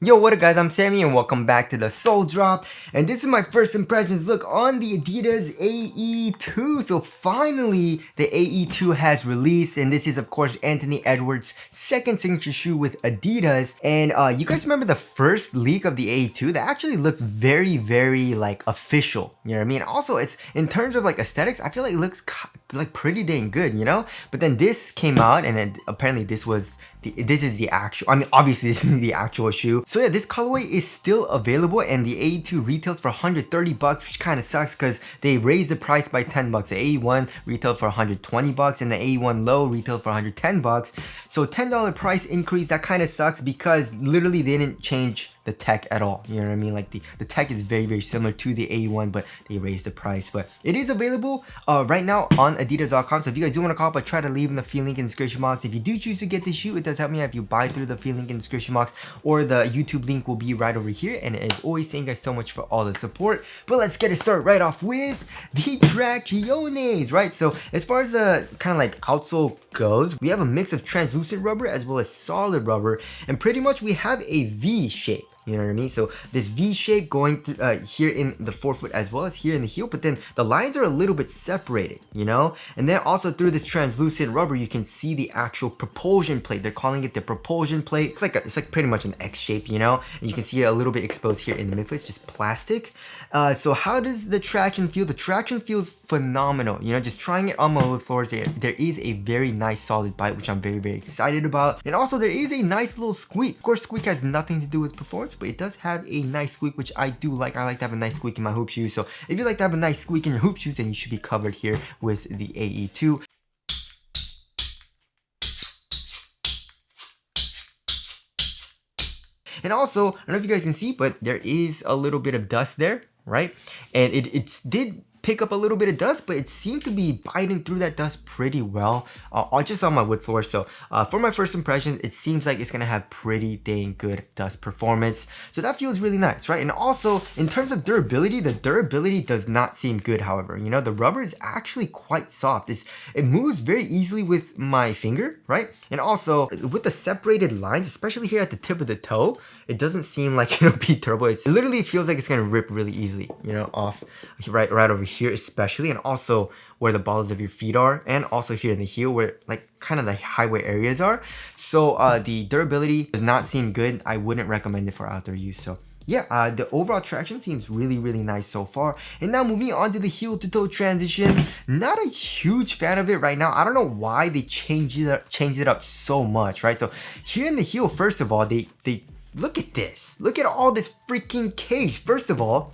Yo, what up guys, I'm Sammy and welcome back to the Soul Drop, and this is my first impressions look on the Adidas AE2. So finally the AE2 has released, and this is of course Anthony Edwards' second signature shoe with Adidas. And you guys remember the first leak of the AE2? That actually looked very like official, you know what I mean? Also, it's in terms of like aesthetics, I feel like it looks like pretty dang good, you know? But then this came out and then apparently this is the actual, I mean obviously this is the actual shoe. So yeah, this colorway is still available and the AE2 retails for 130 bucks, which kind of sucks because they raised the price by 10 bucks. The AE1 retailed for 120 bucks and the AE1 low retailed for 110 bucks. So $10 price increase, that kind of sucks because literally they didn't change the tech at all, you know what I mean? Like the tech is very similar to the AE1, but they raised the price. But it is available right now on adidas.com. So if you guys do want to call up, try to leave in the free link in the description box. If you do choose to get this shoe, it does help me out if you buy through the free link in the description box, or the YouTube link will be right over here. And as always, thank you guys so much for all the support. But let's get it started right off with the Tracciones, right? So as far as the kind of like outsole goes, we have a mix of translucent rubber as well as solid rubber, and pretty much we have a V shape. You know what I mean? So this V shape going through here in the forefoot as well as here in the heel, but then the lines are a little bit separated, you know? And then also through this translucent rubber, you can see the actual propulsion plate. They're calling it the propulsion plate. It's like pretty much an X shape, you know? And you can see it a little bit exposed here in the midfoot. It's just plastic. So how does the traction feel? The traction feels phenomenal. You know, just trying it on my wood floors, there is a very nice solid bite, which I'm very excited about. And also there is a nice little squeak. Of course, squeak has nothing to do with performance, but it does have a nice squeak, which I do like. I like to have a nice squeak in my hoop shoes. So if you like to have a nice squeak in your hoop shoes, then you should be covered here with the AE2. And also, I don't know if you guys can see, but there is a little bit of dust there, right? And it did pick up a little bit of dust, but it seemed to be biting through that dust pretty well, just on my wood floor. So for my first impression, it seems like it's gonna have pretty dang good dust performance. So that feels really nice, right? And also in terms of durability, the durability does not seem good. However, you know, the rubber is actually quite soft. It moves very easily with my finger, right? And also with the separated lines, especially here at the tip of the toe, it doesn't seem like it'll be durable. It literally feels like it's gonna rip really easily, you know, off right over here especially, and also where the balls of your feet are, and also here in the heel where like kind of the highway areas are. So the durability does not seem good. I wouldn't recommend it for outdoor use. So yeah, the overall traction seems really nice so far. And now moving on to the heel to toe transition, not a huge fan of it right now. I don't know why they changed it up so much, right? So here in the heel, first of all, they look at this. Look at all this freaking cage. First of all,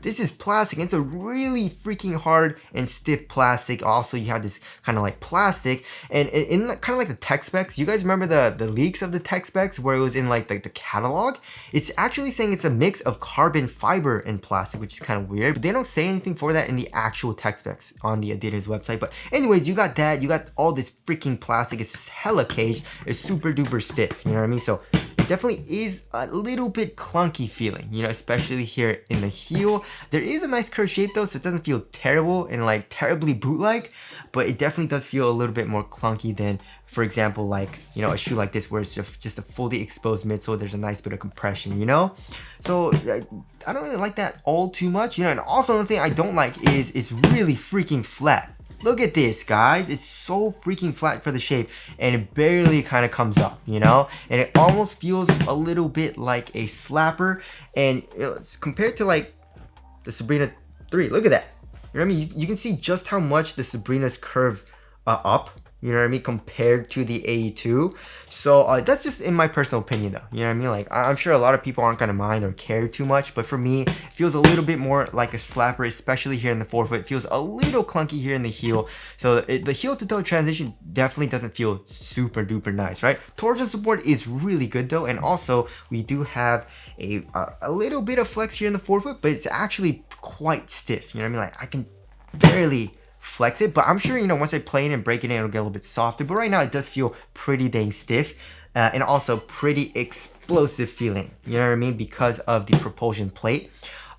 this is plastic. It's a really freaking hard and stiff plastic. Also, you have this kind of like plastic, and in kind of like the tech specs, you guys remember the leaks of the tech specs where it was in like the catalog? It's actually saying it's a mix of carbon fiber and plastic, which is kind of weird, but they don't say anything for that in the actual tech specs on the Adidas website. But anyways, you got that. You got all this freaking plastic. It's hella caged. It's super duper stiff. You know what I mean? So definitely is a little bit clunky feeling, you know, especially here in the heel. There is a nice curved shape though, so it doesn't feel terrible and like terribly boot-like, but it definitely does feel a little bit more clunky than, for example, like, you know, a shoe like this where it's just a fully exposed midsole. There's a nice bit of compression, you know? So I don't really like that all too much, you know. And also another thing I don't like is it's really freaking flat. Look at this, guys. It's so freaking flat for the shape, and it barely kind of comes up, you know? And it almost feels a little bit like a slapper. And it's compared to like the Sabrina 3. Look at that. You know what I mean? You can see just how much the Sabrina's curve up, you know what I mean, compared to the AE2. So that's just in my personal opinion though, you know what I mean? Like, I'm sure a lot of people aren't gonna mind or care too much, but for me, it feels a little bit more like a slapper, especially here in the forefoot. It feels a little clunky here in the heel. So the heel to toe transition definitely doesn't feel super duper nice, right? Torsion support is really good though, and also we do have a little bit of flex here in the forefoot, but it's actually quite stiff, you know what I mean? Like, I can barely flex it, but I'm sure, you know, once I play it and break it in, it'll get a little bit softer. But right now it does feel pretty dang stiff, and also pretty explosive feeling, you know what I mean, because of the propulsion plate.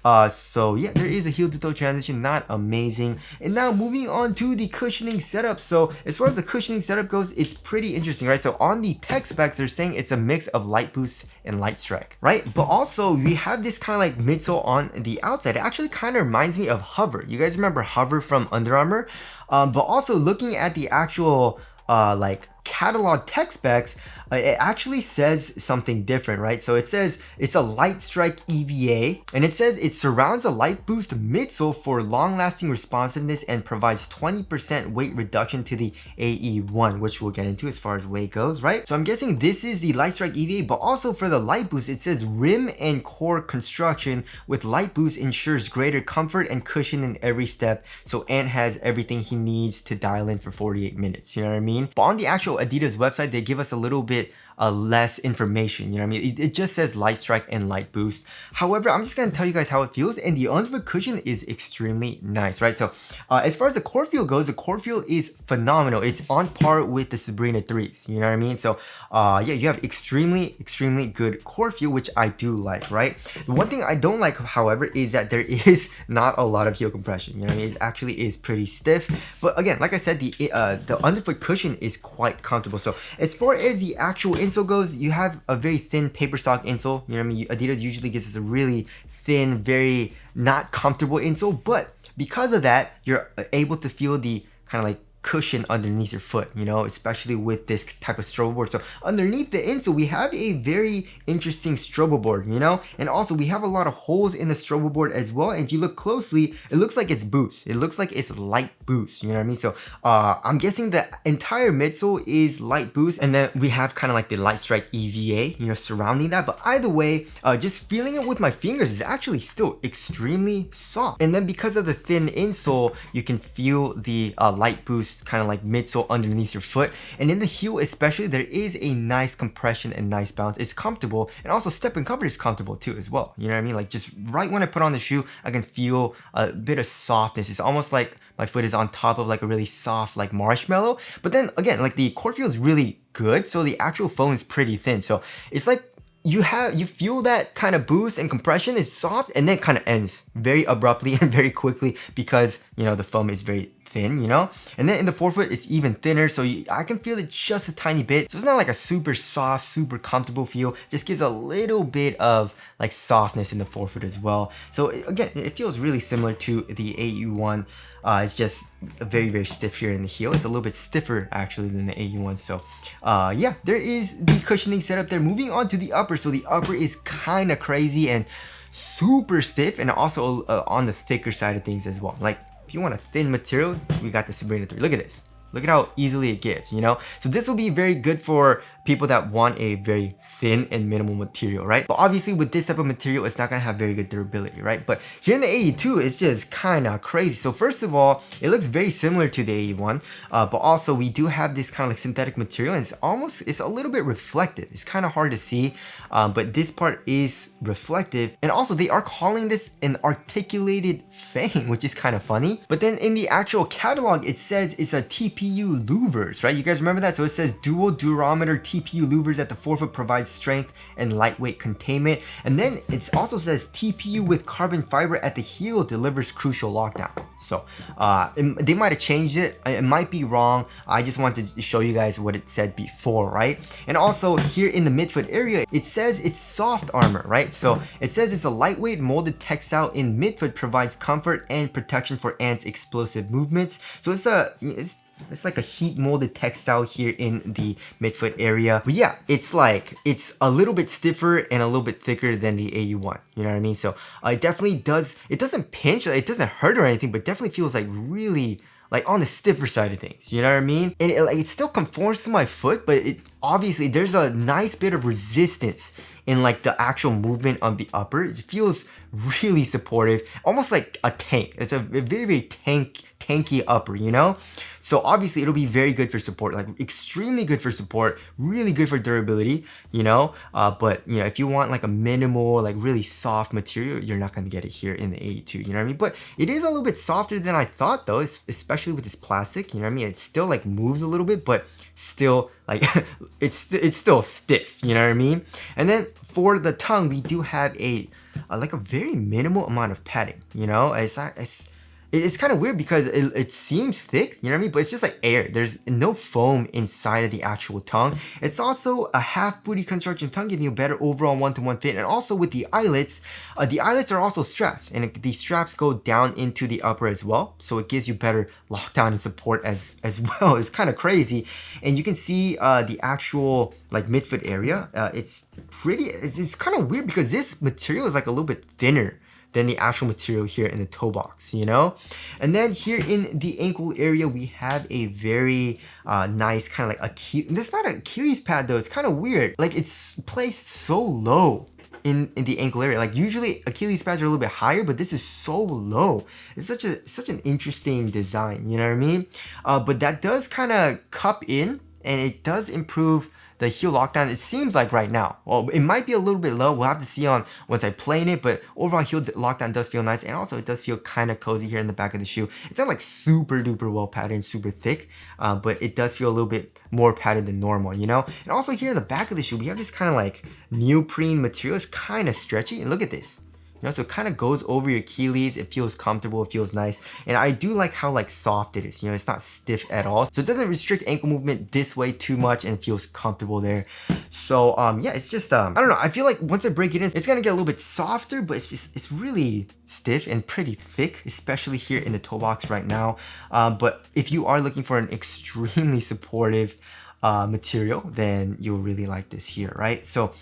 So yeah, there is a heel to toe transition, not amazing. And now moving on to the cushioning setup. So as far as the cushioning setup goes, it's pretty interesting, right? So on the tech specs, they're saying it's a mix of light boost and light strike, right? But also we have this kind of like midsole on the outside. It actually kind of reminds me of Hover. You guys remember Hover from Under Armour? But also looking at the actual like catalog tech specs, it actually says something different, right? So it says it's a light strike EVA, and it says it surrounds a light boost midsole for long-lasting responsiveness and provides 20% weight reduction to the AE1, which we'll get into as far as weight goes, right? So I'm guessing this is the light strike EVA, but also for the light boost, it says rim and core construction with light boost ensures greater comfort and cushion in every step. So Ant has everything he needs to dial in for 48 minutes, you know what I mean? But on the actual Adidas website, they give us a little bit less information, you know what I mean? It just says light strike and light boost. However, I'm just gonna tell you guys how it feels, and the underfoot cushion is extremely nice, right? So as far as the core feel goes, the core feel is phenomenal. It's on par with the Sabrina 3s, you know what I mean? So yeah, you have extremely good core feel, which I do like, right? The one thing I don't like, however, is that there is not a lot of heel compression, you know what I mean? It actually is pretty stiff, but again, like I said, the underfoot cushion is quite comfortable. So as far as the actual insole goes, you have a very thin paper stock insole, you know what I mean? Adidas usually gives us a really thin, very not comfortable insole, but because of that, you're able to feel the kind of like cushion underneath your foot, you know, especially with this type of strobo board. So underneath the insole, we have a very interesting strobo board, you know, and also we have a lot of holes in the strobo board as well. And if you look closely, it looks like it's boost. It looks like it's light boost, you know what I mean? So I'm guessing the entire midsole is light boost, and then we have kind of like the light strike EVA, you know, surrounding that. But either way, just feeling it with my fingers is actually still extremely soft. And then because of the thin insole, you can feel the light boost kind of like midsole underneath your foot, and in the heel especially, there is a nice compression and nice bounce. It's comfortable, and also step and comfort is comfortable too as well, you know what I mean? Like just right when I put on the shoe, I can feel a bit of softness. It's almost like my foot is on top of like a really soft like marshmallow. But then again, like the core feel is really good, so the actual foam is pretty thin, so it's like you feel that kind of boost and compression is soft, and then kind of ends very abruptly and very quickly because, you know, the foam is very thin, you know? And then in the forefoot, it's even thinner, so I can feel it just a tiny bit. So it's not like a super soft, super comfortable feel. It just gives a little bit of like softness in the forefoot as well. So again, it feels really similar to the AE1. It's just very stiff here in the heel. It's a little bit stiffer actually than the AE1. So yeah, there is the cushioning setup there. Moving on to the upper. So the upper is kind of crazy and super stiff, and also on the thicker side of things as well. Like if you want a thin material, we got the Sabrina 3. Look at this. Look at how easily it gives, you know? So this will be very good for people that want a very thin and minimal material, right? But obviously with this type of material, it's not gonna have very good durability, right? But here in the AE2, it's just kind of crazy. So first of all, it looks very similar to the AE1, but also we do have this kind of like synthetic material, and it's a little bit reflective. It's kind of hard to see, but this part is reflective. And also they are calling this an articulated fang, which is kind of funny. But then in the actual catalog, it says it's a TPU louvers, right? You guys remember that? So it says dual durometer TPU louvers at the forefoot provides strength and lightweight containment. And then it also says TPU with carbon fiber at the heel delivers crucial lockdown. So they might have changed it. It might be wrong. I just wanted to show you guys what it said before, right? And also here in the midfoot area, it says it's soft armor, right? So it says it's a lightweight molded textile in midfoot, provides comfort and protection for Ant's explosive movements. So it's like a heat molded textile here in the midfoot area. But yeah, it's a little bit stiffer and a little bit thicker than the AU1, you know what I mean? So it definitely it doesn't pinch, it doesn't hurt or anything, but definitely feels like really like on the stiffer side of things, you know what I mean? And it still conforms to my foot, but obviously there's a nice bit of resistance in like the actual movement of the upper. It feels really supportive, almost like a tank. It's a very tanky upper, you know? So obviously it'll be very good for support, like extremely good for support, really good for durability, you know? But you know, if you want like a minimal, like really soft material, you're not gonna get it here in the AE2, you know what I mean? But it is a little bit softer than I thought though, especially with this plastic, you know what I mean? It still like moves a little bit, but still like it's still stiff, you know what I mean? And then for the tongue, we do have a like a very minimal amount of padding, you know? It's kind of weird because it seems thick, you know what I mean? But it's just like air. There's no foam inside of the actual tongue. It's also a half booty construction tongue, giving you a better overall one-to-one fit. And also with the eyelets are also straps, and these straps go down into the upper as well. So it gives you better lockdown and support as well. It's kind of crazy. And you can see the actual like midfoot area. It's kind of weird because this material is like a little bit thinner than the actual material here in the toe box, you know? And then here in the ankle area, we have a very nice kind of like this is not an Achilles pad though, it's kind of weird. Like it's placed so low in the ankle area. Like usually Achilles pads are a little bit higher, but this is so low. It's such an interesting design, you know what I mean? But that does kind of cup in, and it does improve the heel lockdown, it seems like right now. Well, it might be a little bit low. We'll have to see on once I play in it, but overall heel lockdown does feel nice, and also it does feel kind of cozy here in the back of the shoe. It's not like super duper well padded, super thick, but it does feel a little bit more padded than normal, you know? And also here in the back of the shoe, we have this kind of like neoprene material. It's kind of stretchy, and look at this. You know, so it kind of goes over your Achilles. It feels comfortable, it feels nice. And I do like how like soft it is. You know, it's not stiff at all. So it doesn't restrict ankle movement this way too much, and it feels comfortable there. So yeah, it's just, I don't know. I feel like once I break it in, it's gonna get a little bit softer, but it's really stiff and pretty thick, especially here in the toe box right now. But if you are looking for an extremely supportive material, then you'll really like this here, right? So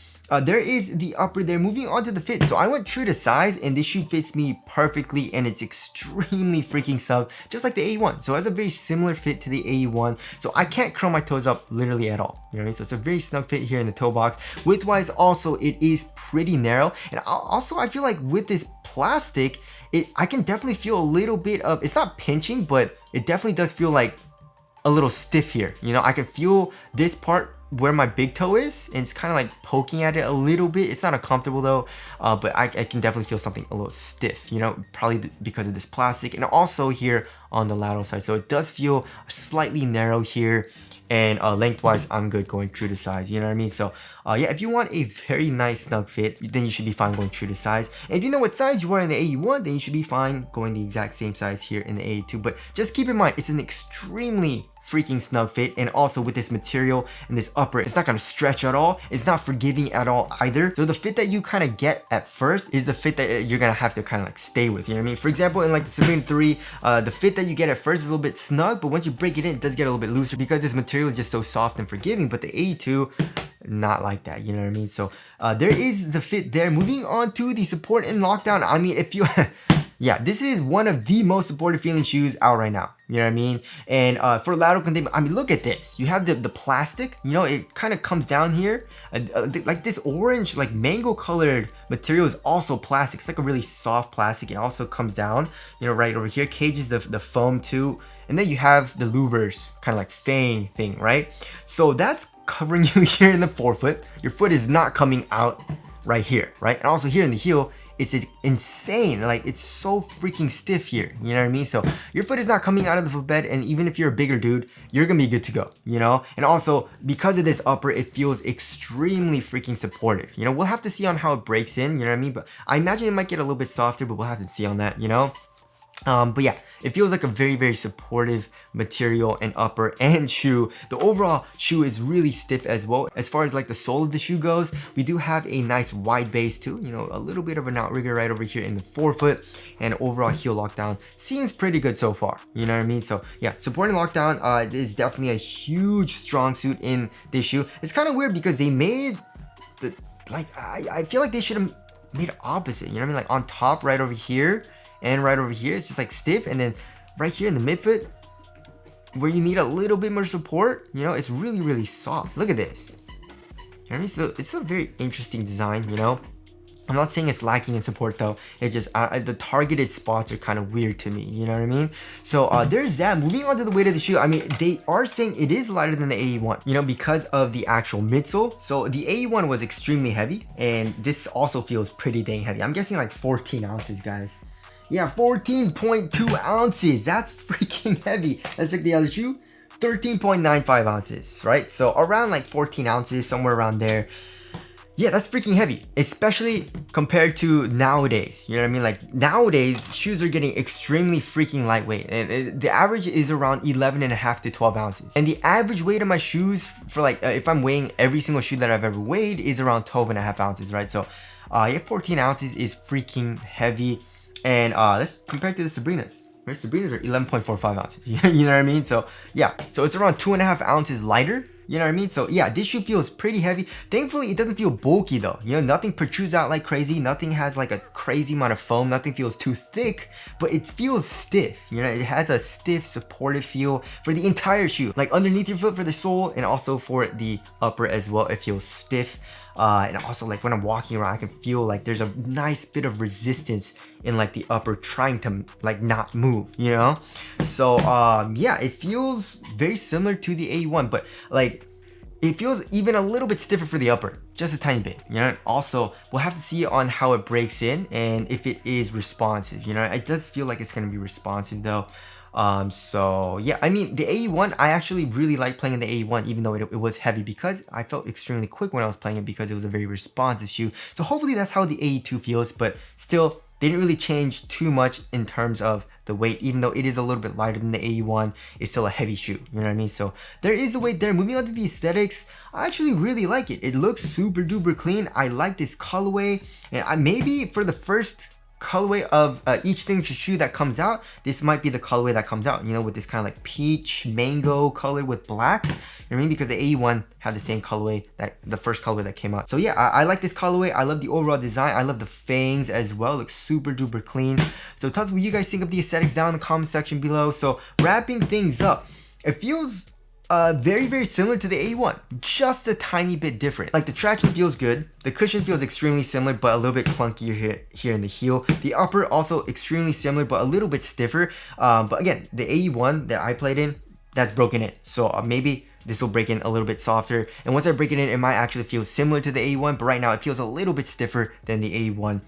there is the upper there. Moving on to the fit. So I went true to size, and this shoe fits me perfectly, and it's extremely freaking snug, just like the AE1. So it has a very similar fit to the AE1. So I can't curl my toes up literally at all. You know what I mean? So it's a very snug fit here in the toe box. Width-wise, also it is pretty narrow. And also I feel like with this plastic, I can definitely feel a little bit of, it's not pinching, but it definitely does feel like a little stiff here. You know, I can feel this part where my big toe is, and it's kind of like poking at it a little bit. It's not uncomfortable though, but I can definitely feel something a little stiff, you know, probably because of this plastic, and also here on the lateral side. So it does feel slightly narrow here, and lengthwise I'm good going true to size, you know what I mean? So yeah, if you want a very nice snug fit, then you should be fine going true to size. And if you know what size you are in the AE1, then you should be fine going the exact same size here in the AE2. But just keep in mind, it's an extremely freaking snug fit, and also with this material and this upper, it's not going to stretch at all. It's not forgiving at all either. So the fit that you kind of get at first is the fit that you're going to have to kind of like stay with, you know what I mean? For example, in like the Supreme 3, the fit that you get at first is a little bit snug, but once you break it in, it does get a little bit looser because this material is just so soft and forgiving. But the AE2, not like that, you know what I mean? So there is the fit there. Moving on to the support and lockdown. I mean, if you yeah, this is one of the most supportive feeling shoes out right now. You know what I mean? And for lateral containment, I mean, look at this. You have the plastic, you know, it kind of comes down here. Like this orange, like mango colored material is also plastic. It's like a really soft plastic. It also comes down, you know, right over here. Cages the foam too. And then you have the louvers, kind of like fang thing, right? So that's covering you here in the forefoot. Your foot is not coming out right here, right? And also here in the heel, it's insane. Like, it's so freaking stiff here, you know what I mean? So your foot is not coming out of the footbed, and even if you're a bigger dude, you're gonna be good to go, you know? And also, because of this upper, it feels extremely freaking supportive. You know, we'll have to see on how it breaks in, you know what I mean? But I imagine it might get a little bit softer, but we'll have to see on that, you know? But yeah, it feels like a very, very supportive material and upper and shoe. The overall shoe is really stiff as well. As far as like the sole of the shoe goes, we do have a nice wide base too, you know, a little bit of an outrigger right over here in the forefoot, and overall heel lockdown seems pretty good so far, you know what I mean? So yeah, support and lockdown is definitely a huge strong suit in this shoe. It's kind of weird because they made the, like, I feel like they should have made it opposite, you know what I mean? Like on top right over here, and right over here, it's just like stiff. And then right here in the midfoot, where you need a little bit more support, you know, it's really, really soft. Look at this. You know what I mean? So it's a very interesting design, you know. I'm not saying it's lacking in support though. It's just the targeted spots are kind of weird to me, you know what I mean? So there's that. Moving on to the weight of the shoe, I mean, they are saying it is lighter than the AE1, you know, because of the actual midsole. So the AE1 was extremely heavy, and this also feels pretty dang heavy. I'm guessing like 14 ounces, guys. Yeah, 14.2 ounces. That's freaking heavy. Let's check the other shoe. 13.95 ounces, right? So around like 14 ounces, somewhere around there. Yeah, that's freaking heavy, especially compared to nowadays. You know what I mean? Like nowadays, shoes are getting extremely freaking lightweight, and the average is around 11.5 to 12 ounces. And the average weight of my shoes for like, if I'm weighing every single shoe that I've ever weighed, is around 12.5 ounces, right? So, yeah, 14 ounces is freaking heavy. And let's compare it to the Sabrinas. Sabrinas are 11.45 ounces. You know what I mean? So yeah, so it's around 2.5 ounces lighter. You know what I mean? So yeah, this shoe feels pretty heavy. Thankfully, it doesn't feel bulky though. You know, nothing protrudes out like crazy. Nothing has like a crazy amount of foam. Nothing feels too thick, but it feels stiff. You know, it has a stiff, supportive feel for the entire shoe. Like underneath your foot for the sole, and also for the upper as well. It feels stiff. And also like when I'm walking around, I can feel like there's a nice bit of resistance in like the upper trying to like not move, you know? So yeah, it feels very similar to the AE1, but like it feels even a little bit stiffer for the upper, just a tiny bit, you know? Also, we'll have to see on how it breaks in and if it is responsive, you know? It does feel like it's gonna be responsive though. So yeah, I mean the AE1, I actually really like playing in the AE1 even though it was heavy, because I felt extremely quick when I was playing it because it was a very responsive shoe. So hopefully that's how the AE2 feels, but still they didn't really change too much in terms of the weight. Even though it is a little bit lighter than the AE1, it's still a heavy shoe, you know what I mean? So there is the weight there. Moving on to the aesthetics, I actually really like it. It looks super duper clean. I like this colorway, and maybe for the first colorway of each signature shoe that comes out, this might be the colorway that comes out, you know, with this kind of like peach mango color with black. You know what I mean? Because the AE1 had the same colorway, that the first colorway that came out. So yeah, I like this colorway. I love the overall design. I love the fangs as well. It looks super duper clean. So tell us what you guys think of the aesthetics down in the comment section below. So wrapping things up, it feels very, very similar to the AE1, just a tiny bit different. Like the traction feels good, the cushion feels extremely similar, but a little bit clunkier here in the heel. The upper also extremely similar, but a little bit stiffer. But again, the AE1 that I played in, that's broken in. So maybe this will break in a little bit softer. And once I break it in, it might actually feel similar to the AE1, but right now it feels a little bit stiffer than the AE1.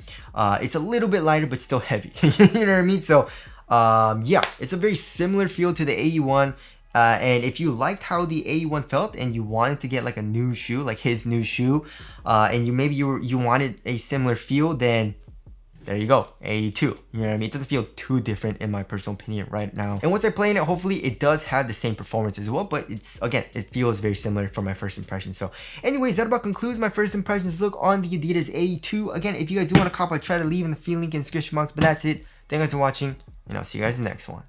It's a little bit lighter, but still heavy. You know what I mean? So yeah, it's a very similar feel to the AE1. And if you liked how the AE1 felt and you wanted to get like a new shoe, like his new shoe, and you wanted a similar feel, then there you go, AE2. You know what I mean? It doesn't feel too different in my personal opinion right now. And once I play in it, hopefully it does have the same performance as well, but again, it feels very similar from my first impression. So anyways, that about concludes my first impressions look on the Adidas AE2. Again, if you guys do want to cop, I try to leave in the link in the description box, but that's it. Thank you guys for watching, and I'll see you guys in the next one.